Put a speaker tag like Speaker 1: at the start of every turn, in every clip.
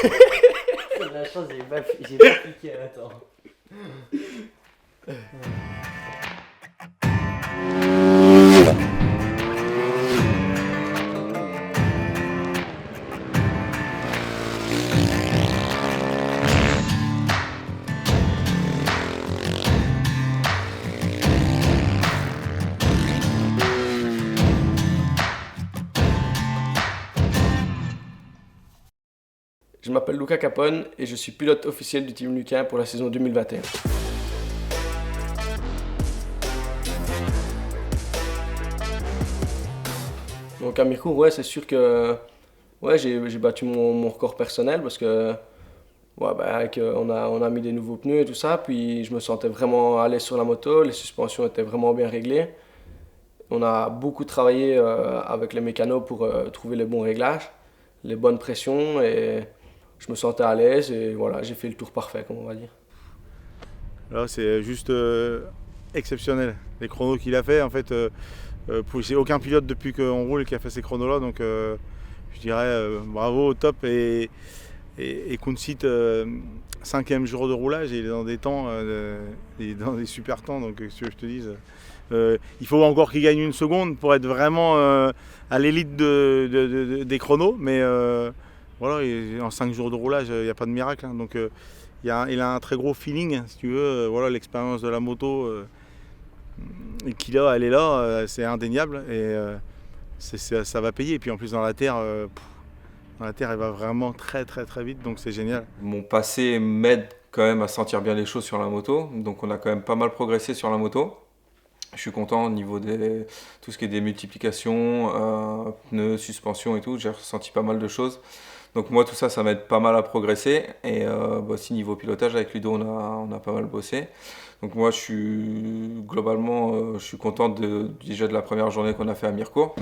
Speaker 1: De la chance, j'ai pas piqué, attends.
Speaker 2: Je m'appelle Luca Capone et je suis pilote officiel du Team Lucain pour la saison 2021. Donc à Mirecourt, ouais, c'est sûr que ouais, j'ai battu mon record personnel parce que ouais, on a mis des nouveaux pneus et tout ça, puis je me sentais vraiment à l'aise sur la moto, les suspensions étaient vraiment bien réglées. On a beaucoup travaillé avec les mécanos pour trouver les bons réglages, les bonnes pressions et je me sentais à l'aise et voilà, j'ai fait le tour parfait, comme on va dire.
Speaker 3: Là, c'est juste exceptionnel. Les chronos qu'il a fait, en fait, c'est aucun pilote depuis qu'on roule qui a fait ces chronos-là. Donc, je dirais bravo, au top. Et Kunsit, 5e jour de roulage, et il est dans des temps, il est dans des super temps. Donc, ce que je te dise, il faut encore qu'il gagne une seconde pour être vraiment à l'élite des chronos. Mais voilà, en 5 jours de roulage, il n'y a pas de miracle. Hein. Donc, il a un très gros feeling, si tu veux. Voilà, l'expérience de la moto qu'il a, elle est là, c'est indéniable. Et ça va payer. Et puis en plus, dans la terre, elle va vraiment très très très vite. Donc c'est génial.
Speaker 4: Mon passé m'aide quand même à sentir bien les choses sur la moto. Donc on a quand même pas mal progressé sur la moto. Je suis content au niveau de tout ce qui est des multiplications, pneus, suspension et tout. J'ai ressenti pas mal de choses. Donc moi tout ça, ça m'aide pas mal à progresser. Et aussi niveau pilotage avec Ludo, on a pas mal bossé. Donc moi je suis globalement, je suis content déjà de la première journée qu'on a fait à Mirecourt.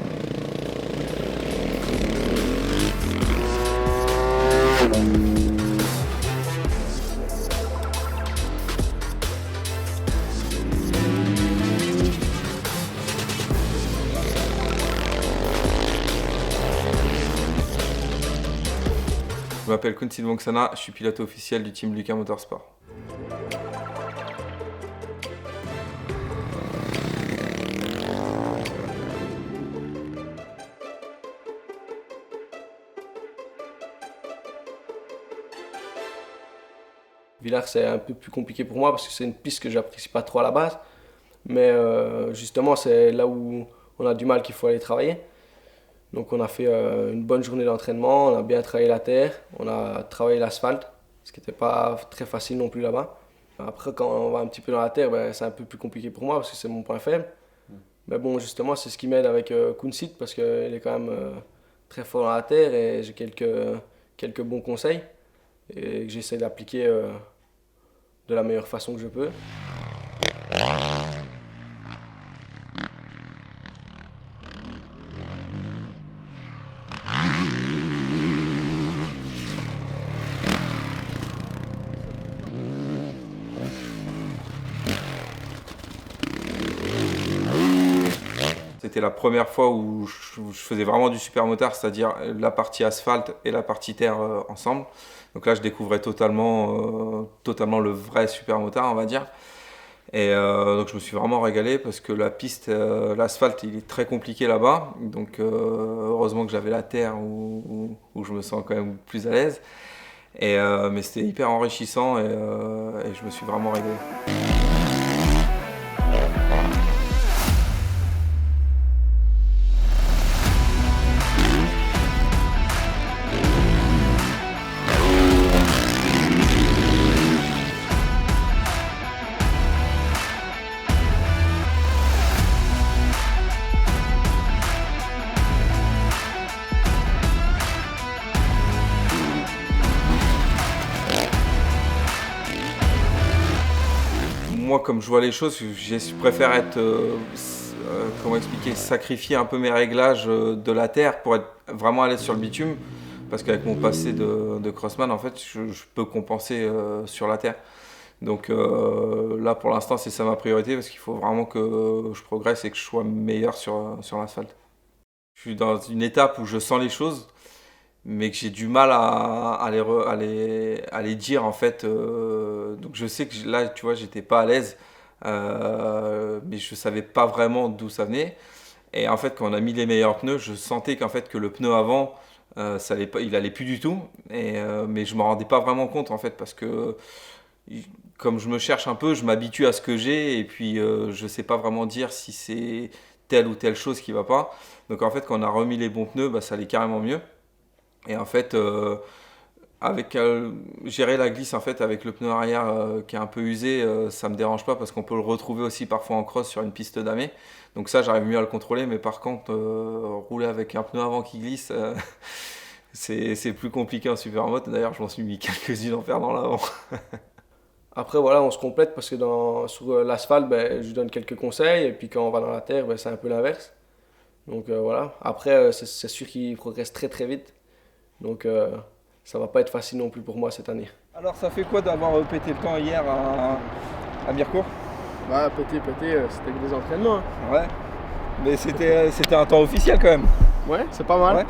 Speaker 4: Je m'appelle Kunsit Vongsana, je suis pilote officiel du team Lucain Motorsport.
Speaker 2: Villars, c'est un peu plus compliqué pour moi parce que c'est une piste que j'apprécie pas trop à la base. Mais justement, c'est là où on a du mal qu'il faut aller travailler. Donc on a fait une bonne journée d'entraînement, on a bien travaillé la terre, on a travaillé l'asphalte, ce qui n'était pas très facile non plus là-bas. Après, quand on va un petit peu dans la terre, ben, c'est un peu plus compliqué pour moi parce que c'est mon point faible. Mais bon, justement, c'est ce qui m'aide avec Kunsit parce qu'il est quand même très fort dans la terre et j'ai quelques bons conseils et que j'essaie d'appliquer de la meilleure façon que je peux.
Speaker 4: C'était la première fois où je faisais vraiment du supermotard, c'est-à-dire la partie asphalte et la partie terre ensemble. Donc là, je découvrais totalement le vrai supermotard, on va dire. Et donc je me suis vraiment régalé parce que la piste, l'asphalte, il est très compliqué là-bas. Donc heureusement que j'avais la terre où je me sens quand même plus à l'aise. Mais c'était hyper enrichissant et je me suis vraiment régalé. Moi, comme je vois les choses, je préfère être, comment expliquer, sacrifier un peu mes réglages de la terre pour être vraiment à l'aise sur le bitume. Parce qu'avec mon passé de crossman, en fait, je peux compenser sur la terre. Donc là, pour l'instant, c'est ça ma priorité parce qu'il faut vraiment que je progresse et que je sois meilleur sur l'asphalte. Je suis dans une étape où je sens les choses, mais que j'ai du mal à les dire en fait. Donc je sais que là, tu vois, j'étais pas à l'aise, mais je savais pas vraiment d'où ça venait. Et en fait, quand on a mis les meilleurs pneus, je sentais qu'en fait que le pneu avant, ça allait pas, il allait plus du tout. Mais je me rendais pas vraiment compte en fait parce que comme je me cherche un peu, je m'habitue à ce que j'ai et puis je sais pas vraiment dire si c'est telle ou telle chose qui va pas. Donc en fait, quand on a remis les bons pneus, bah, ça allait carrément mieux. Et en fait, gérer la glisse en fait avec le pneu arrière qui est un peu usé, ça me dérange pas parce qu'on peut le retrouver aussi parfois en cross sur une piste damée. Donc ça, j'arrive mieux à le contrôler. Mais par contre, rouler avec un pneu avant qui glisse, c'est plus compliqué en supermoto. D'ailleurs, je m'en suis mis quelques-unes en perdant l'avant.
Speaker 2: Après, voilà, on se complète parce que sur l'asphalte, ben, je lui donne quelques conseils. Et puis quand on va dans la terre, ben, c'est un peu l'inverse. Donc voilà. Après, c'est sûr qu'il progresse très très vite. Donc ça va pas être facile non plus pour moi cette année.
Speaker 4: Alors, ça fait quoi d'avoir pété le temps hier à Mirecourt?
Speaker 2: Bah, pété, c'était que des entraînements. Hein.
Speaker 4: Ouais. Mais c'était un temps officiel quand même.
Speaker 2: Ouais, c'est pas mal.
Speaker 4: Ouais.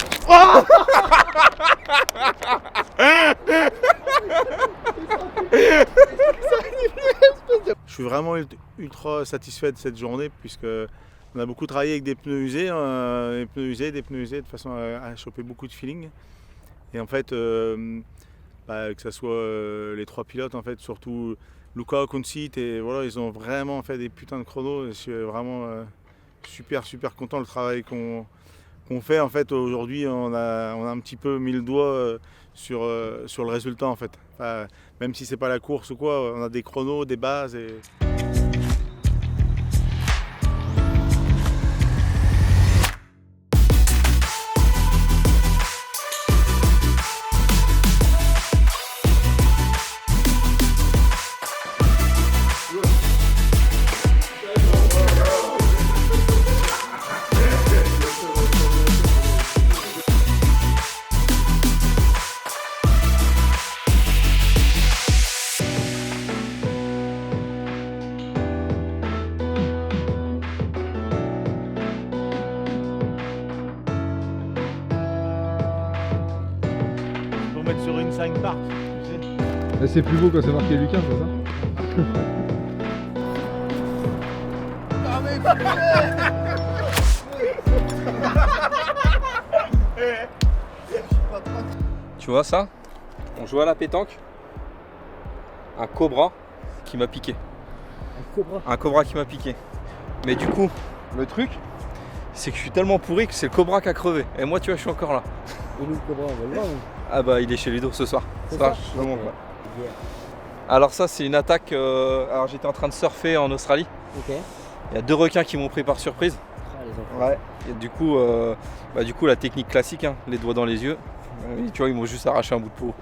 Speaker 3: Je suis vraiment ultra satisfait de cette journée puisque on a beaucoup travaillé avec des pneus usés, de façon à choper beaucoup de feeling. Et en fait, que ce soit les trois pilotes, en fait, surtout Luca, Concit, et voilà, ils ont vraiment fait des putains de chronos. Et je suis vraiment super content du travail qu'on fait. En fait, aujourd'hui, on a un petit peu mis le doigt sur le résultat, en fait. Enfin, même si c'est pas la course ou quoi, on a des chronos, des bases. Et... mettre sur une sign park, tu sais.
Speaker 5: C'est plus beau quand c'est marqué Lucas, c'est ça?
Speaker 4: Tu vois ça? On jouait à la pétanque. Un cobra qui m'a piqué. Un cobra qui m'a piqué. Mais du coup, le truc, c'est que je suis tellement pourri que c'est le cobra qui a crevé. Et moi, tu vois, je suis encore là.
Speaker 1: Et nous, le cobra, on va le voir.
Speaker 4: Ah bah, il est chez Ludo ce soir.
Speaker 1: C'est
Speaker 4: Ça,
Speaker 1: ça
Speaker 4: je le montre, ouais.
Speaker 1: Yeah.
Speaker 4: Alors ça, c'est une attaque. Alors j'étais en train de surfer en Australie.
Speaker 1: Ok.
Speaker 4: Il y a 2 requins qui m'ont pris par surprise.
Speaker 1: Ah, les enfants.
Speaker 4: Ouais. Et du coup, la technique classique, hein, les doigts dans les yeux. Tu vois, ils m'ont juste arraché un bout de peau.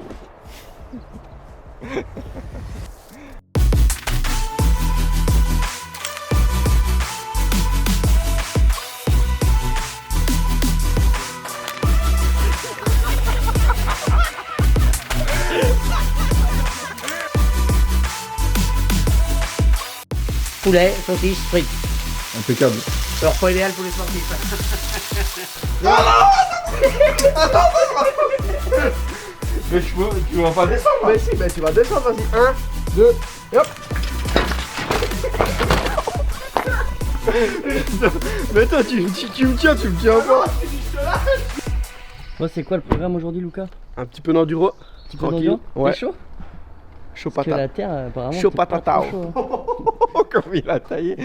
Speaker 1: Poulet, saucisse, frites.
Speaker 5: Impeccable.
Speaker 1: Le repas idéal pour les sportifs.
Speaker 4: Mais tu vas pas descendre.
Speaker 2: Mais si, tu vas descendre, vas-y. 1, 2, et hop. Mais toi, tu me tiens, tu me tiens pas.
Speaker 1: Bon, c'est quoi le programme aujourd'hui, Lucas?
Speaker 2: Un petit peu d'enduro.
Speaker 1: Un petit peu
Speaker 2: Tranquille.
Speaker 1: d'enduro?
Speaker 2: Ouais.
Speaker 1: T'es chaud?
Speaker 2: Chaud
Speaker 1: Parce que
Speaker 2: patate.
Speaker 1: la terre, apparemment,
Speaker 2: Chaud
Speaker 1: c'est pas
Speaker 2: patatao.
Speaker 1: trop chaud, hein.
Speaker 2: Comme il a taillé.